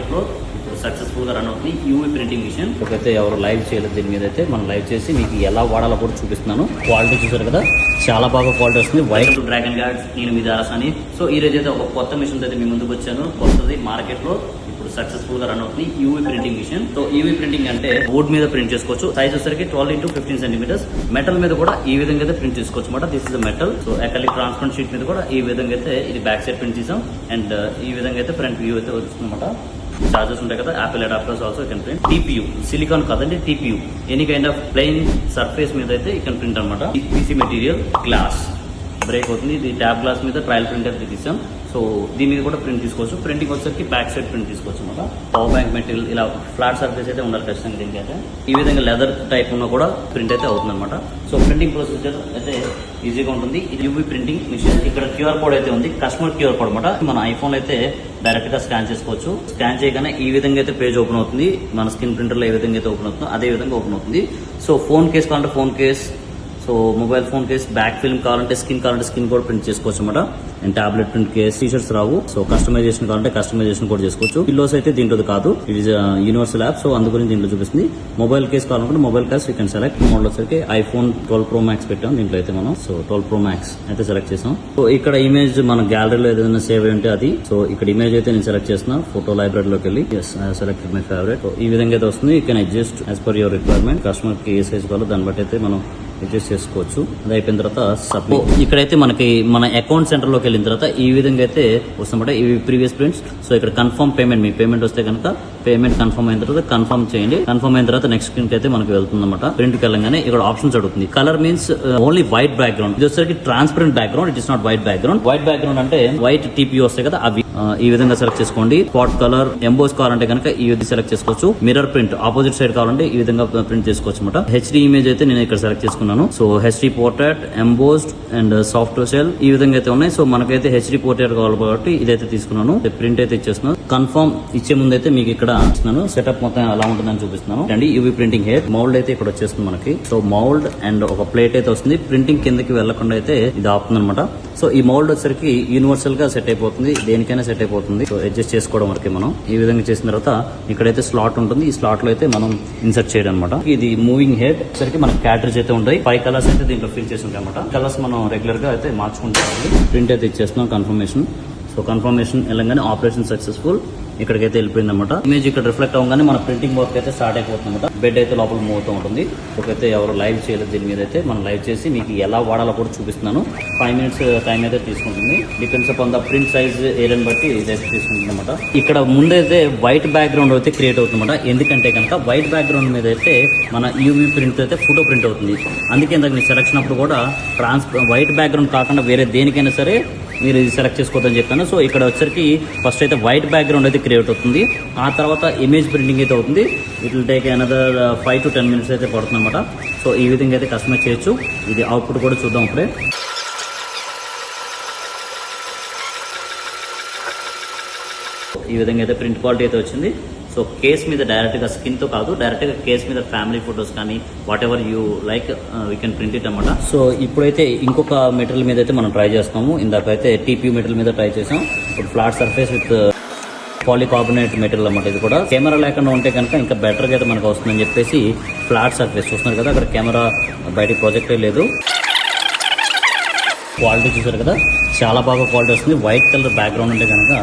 మార్కెట్లో ఇప్పుడు సక్సెస్ఫుల్గా రన్ అవుతుంది యూవీ ప్రింటింగ్ మిషన్. అయితే ఎవరు లైవ్ చేయలేదు దీని మీద అయితే మనం లైవ్ చేసి మీకు ఎలా వాడాలో కూడా చూపిస్తున్నాను. క్వాలిటీ చూసారు కదా, చాలా బాగా క్వాలిటీ వస్తుంది. వైట్ డ్రాగన్ గార్డ్స్, నేను మీ దారాస్ అని. సో ఈ రోజు అయితే ఒక కొత్త మిషన్ అయితే మీ ముందుకు వచ్చాను. కొత్తది మార్కెట్లో ఇప్పుడు సక్సెస్ఫుల్ గా రన్ అవుతుంది UV printing machine. So UV printing అంటే వుడ్ మీద ప్రింట్ చేసుకోవచ్చు. సైజ్ వచ్చేసరికి 12x15 సెంటీమీటర్స్. మెటల్ మీద కూడా ఈ విధంగా అయితే ప్రింట్ చేసుకోవచ్చు అనమాట. This is metal. So acrylic transparent sheet మీద కూడా ఈ విధంగా అయితే ఇది బ్యాక్ సైడ్ ప్రింట్ చేసాం. అండ్ ఈ విధంగా అయితే ఫ్రంట్ వ్యూ అయితే వస్తుంది అనమాట. చార్జెస్ ఉంటాయి కదా, Apple adapters also can print. TPU silicone కాదండి, TPU any kind of plain surface మీద అయితే ఈ కెన్ ప్రింట్ అనమాట. పీసీ మెటీరియల్ గ్లాస్ బ్రేక్ అవుతుంది. ఇది ట్యాబ్ గ్లాస్ మీద ట్రయల్ ప్రింట్ అయితే తీసాం. సో దీని మీద కూడా ప్రింట్ తీసుకోవచ్చు. ప్రింటింగ్ వచ్చేసరికి బ్యాక్ సైడ్ ప్రింట్ తీసుకోవచ్చు అనమాట. పవర్ బ్యాంక్ మెటీరియల్ ఇలా ఫ్లాట్ సర్ఫేస్ అయితే ఉండాలి ఖచ్చితంగా దీనికి అయితే. ఈ విధంగా లెదర్ టైప్ ఉన్న కూడా ప్రింట్ అయితే అవుతుంది అనమాట. సో ప్రింటింగ్ ప్రొసీజర్ అయితే ఈజీగా ఉంటుంది. ఇది యూవీ ప్రింటింగ్ మిషన్. ఇక్కడ క్యూఆర్ కోడ్ అయితే ఉంది, కస్టమర్ క్యూఆర్ కోడ్ అనమాట. మన ఐఫోన్ అయితే డైరెక్ట్ గా స్కాన్ చేసుకోవచ్చు. స్కాన్ చేయగానే ఈ విధంగా అయితే పేజ్ ఓపెన్ అవుతుంది. మన స్క్రీన్ ప్రింటర్ లో ఏ విధంగా అయితే ఓపెన్ అవుతుందో అదే విధంగా ఓపెన్ అవుతుంది. సో ఫోన్ కేస్ కావాలంటే phone case, so mobile phone case, back film కావాలంటే స్కిన్ కూడా ప్రింట్ చేసుకోవచ్చు అనమాట. And tablet print case, T-shirts రావు. సో కస్టమైజేషన్ కావాలంటే కస్టమైజేషన్ కూడా చేసుకోవచ్చు. పిల్లోస్ అయితే దీంట్లో కాదు, ఇది యూనివర్సల్ యాప్. సో అందు గురించి దీంట్లో చూపిస్తుంది. మొబైల్ కేస్ కావాలనుకుంటే mobile case you can select. Model వచ్చరికి ఐఫోన్ 12 Pro Max పెట్టాం దీంట్లో అయితే మనం. సో 12 Pro Max అయితే సెలెక్ట్ చేసాం. సో ఇక్కడ ఇమేజ్ మన గ్యాలరీలో ఏదైనా సేవ్ అయి ఉంటే అది. సో ఇక్కడ ఇమేజ్ అయితే నేను సెలెక్ట్ చేస్తున్నా. ఫోటో లైబ్రరీలోకి వెళ్ళి సెలెక్టెడ్ మై ఫేవరెట్. ఈ విధంగా అయితే వస్తుంది. You can adjust as per your requirement. Customer కి ఏ సైజ్ కావాలో దాన్ని బట్టి అయితే మనం అడ్జస్ట్ చేసుకోవచ్చు. అది అయిపోయిన తర్వాత సబ్మిట్. ఇక్కడైతే మనకి మన అకౌంట్ సెంటర్ లోకి వెళ్ళిన తర్వాత ఈ విధంగా అయితే వస్తుందన్నమాట. ఇవి ప్రీవియస్ ప్రింట్స్. సో ఇక్కడ కన్ఫర్మ్ పేమెంట్, మీ పేమెంట్ వస్తే కనుక పేమెంట్ కన్ఫర్మ్ అయిన తర్వాత కన్ఫర్మ్ చేయండి. కన్ఫర్మ్ అయిన తర్వాత నెక్స్ట్ స్క్రీన్ కి అయితే మనకి వెళ్తుంది అనమాట. ప్రింట్ కి వెళ్ళగానే ఇక్కడ ఆప్షన్స్ అడుగుతుంది. Colour means only white background. ఇది వచ్చేసరికి transparent background, it is not white background. White background అంటే వైట్ టీపీ వస్తాయి కదా, అవి ఈ విధంగా సెలెక్ట్ చేసుకోండి. స్పాట్ కలర్, ఎంబోస్ కావాలంటే కనుక ఈ విధంగా సెలెక్ట్ చేసుకోవచ్చు. మిర్రర్ ప్రింట్ ఆపోజిట్ సైడ్ కావాలంటే ఈ విధంగా ప్రింట్ చేసుకోవచ్చు అనమాట. హెచ్డి ఇమేజ్ అయితే నేను ఇక్కడ సెలెక్ట్ చేసుకున్నాను. So HD portrait, embossed and soft shell ఈ విధంగా అయితే ఉన్నాయి. సో మనకైతే హెచ్డి పోర్ట్రేట్ కావాలి కాబట్టి ఇదైతే తీసుకున్నాను. ప్రింట్ అయితే ఇచ్చేస్తున్నాను. కన్ఫర్మ్ ఇచ్చే ముందు అయితే మీకు ఇక్కడ ఇస్తున్నాను. సెటప్ మొత్తం ఎలా ఉంటుందని చూపిస్తున్నాను. And UV printing hair mould అయితే ఇక్కడ వచ్చేస్తుంది మనకి. సో మౌల్డ్ అండ్ ఒక ప్లేట్ అయితే వస్తుంది. ప్రింటింగ్ కిందకి వెళ్లకుండా అయితే ఇది ఆపుతుంది అనమాట. సో ఈ మౌల్డ్ వచ్చేసరికి యూనివర్సల్ గా సెట్ అయిపోతుంది, దేనికైనా సెట్ అయిపోతుంది. సో అడ్జస్ట్ చేసుకోవడం వరకే మనం. ఈ విధంగా చేసిన తర్వాత ఇక్కడైతే స్లాట్ ఉంటుంది. ఈ స్లాట్ లో అయితే మనం ఇన్సర్ట్ చేయడం అనమాట. ఇది మూవింగ్ హెడ్ వచ్చేసరికి మనకి క్యాటరేజ్ అయితే ఉంటాయి. 5 కలర్స్ అయితే దీంట్లో ఫిల్ చేసి ఉంటాయి అనమాట. కలర్స్ మనం రెగ్యులర్ గా అయితే మార్చుకుంటాం. ప్రింట్ అయితే ఇచ్చేస్తున్నాం. కన్ఫర్మేషన్. సో కన్ఫర్మేషన్ వెళ్ళగానే ఆపరేషన్ సక్సెస్ఫుల్ ఇక్కడికైతే వెళ్ళిపోయింది అనమాట. ఇమేజ్ ఇక్కడ రిఫ్లెక్ట్ అవ్వగానే మన ప్రింటింగ్ వర్క్ అయితే స్టార్ట్ అయిపోతుంది అనమాట. బెడ్ అయితే లోపల మూవ్ అవుతూ ఉంటుంది. ఒకైతే ఎవరు లైవ్ చేయలేదు దీని మీద అయితే మనం లైవ్ చేసి మీకు ఎలా వాడాలో కూడా చూపిస్తున్నాను. 5 minutes టైం అయితే తీసుకుంటుంది. Depends upon the print size ఏరియాని బట్టి ఇదైతే తీసుకుంటుంది అనమాట. ఇక్కడ ముందైతే వైట్ బ్యాక్గ్రౌండ్ అయితే క్రియేట్ అవుతుంది అనమాట. ఎందుకంటే కనుక వైట్ బ్యాక్గ్రౌండ్ మీద అయితే మన యూవీ ప్రింట్ అయితే ఫోటో ప్రింట్ అవుతుంది. అందుకే ఇందాక మీ సెలక్షన్ అప్పుడు కూడా వైట్ బ్యాక్గ్రౌండ్ కాకుండా వేరే దేనికైనా సరే మీరు ఇది సెలెక్ట్ చేసుకోవద్దని చెప్పాను. సో ఇక్కడ వచ్చరికి ఫస్ట్ అయితే వైట్ బ్యాక్గ్రౌండ్ అయితే క్రియేట్ అవుతుంది. ఆ తర్వాత ఇమేజ్ ప్రింటింగ్ అయితే అవుతుంది. It will take another 5 to 10 minutes అయితే పడుతుంది అనమాట. సో ఈ విధంగా అయితే కస్టమైజ్ చేయొచ్చు. ఇది అవుట్పుట్ కూడా చూద్దాం ఇప్పుడే. ఈ విధంగా అయితే ప్రింట్ క్వాలిటీ అయితే వచ్చింది. సో కేస్ మీద డైరెక్ట్గా స్కిన్తో కాదు, డైరెక్ట్గా కేస్ మీద ఫ్యామిలీ ఫొటోస్ కానీ what ever you like we can print it అనమాట. సో ఇప్పుడైతే ఇంకొక మెటీరియల్ మీద అయితే మనం ట్రై చేస్తాము. ఇందాకైతే టీపీ మెటీరియల్ మీద ట్రై చేసాం. ఇప్పుడు flat surface with polycarbonate material అన్నమాట. ఇది కూడా కెమెరా లేకుండా ఉంటే కనుక ఇంకా బెటర్గా అయితే మనకు వస్తుందని చెప్పేసి ఫ్లాట్ సర్ఫేస్ చూస్తున్నారు కదా, అక్కడ కెమెరా బయటికి ప్రొజెక్టే లేదు. క్వాలిటీ చూసారు కదా, చాలా బాగా క్వాలిటీ వస్తుంది. వైట్ కలర్ బ్యాక్గ్రౌండ్ ఉంటే కనుక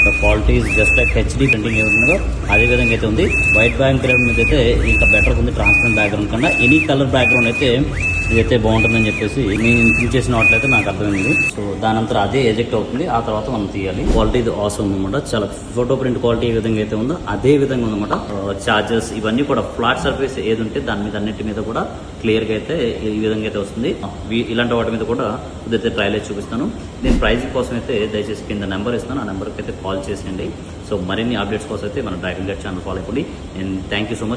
the quality is just like HD printing ఏముందో అదే విధంగా అయితే ఉంది. వైట్ బ్యాక్గ్రౌండ్ మీద అయితే ఇంకా బెటర్గా ఉంది ట్రాన్స్పరెంట్ బ్యాక్గ్రౌండ్ కన్నా. ఎనీ కలర్ బ్యాక్గ్రౌండ్ అయితే ఇదైతే బాగుంటుందని చెప్పేసి నేను ప్రింట్ చేసిన వాటిలో నాకు అర్థమైంది. సో దాని అంతా అదే ఎజెక్ట్ అవుతుంది. ఆ తర్వాత మనం తీయాలి. క్వాలిటీ ఇది ఆసమ్ అనమాట. చాలా ఫోటో ప్రింట్ క్వాలిటీ ఏ విధంగా అయితే ఉందో అదే విధంగా ఉందన్నమాట. చార్జెస్ ఇవన్నీ కూడా ఫ్లాట్ సర్ఫేస్ ఏది ఉంటే దాని మీద అన్నిటి మీద కూడా క్లియర్గా అయితే ఈ విధంగా అయితే వస్తుంది. ఇలాంటి వాటి మీద కూడా ఇదైతే ట్రయల్ అయితే చూపిస్తాను. నేను ప్రైజ్ కోసం అయితే దయచేసి కింద నెంబర్ ఇస్తాను, ఆ నెంబర్కి అయితే కాల్ చేసేయండి. సో మరిన్ని అప్డేట్స్ కోసం అయితే మన డ్రాగన్ గార్డ్ ఛానల్ ఫాలో అయిపోండి. And thank you so much.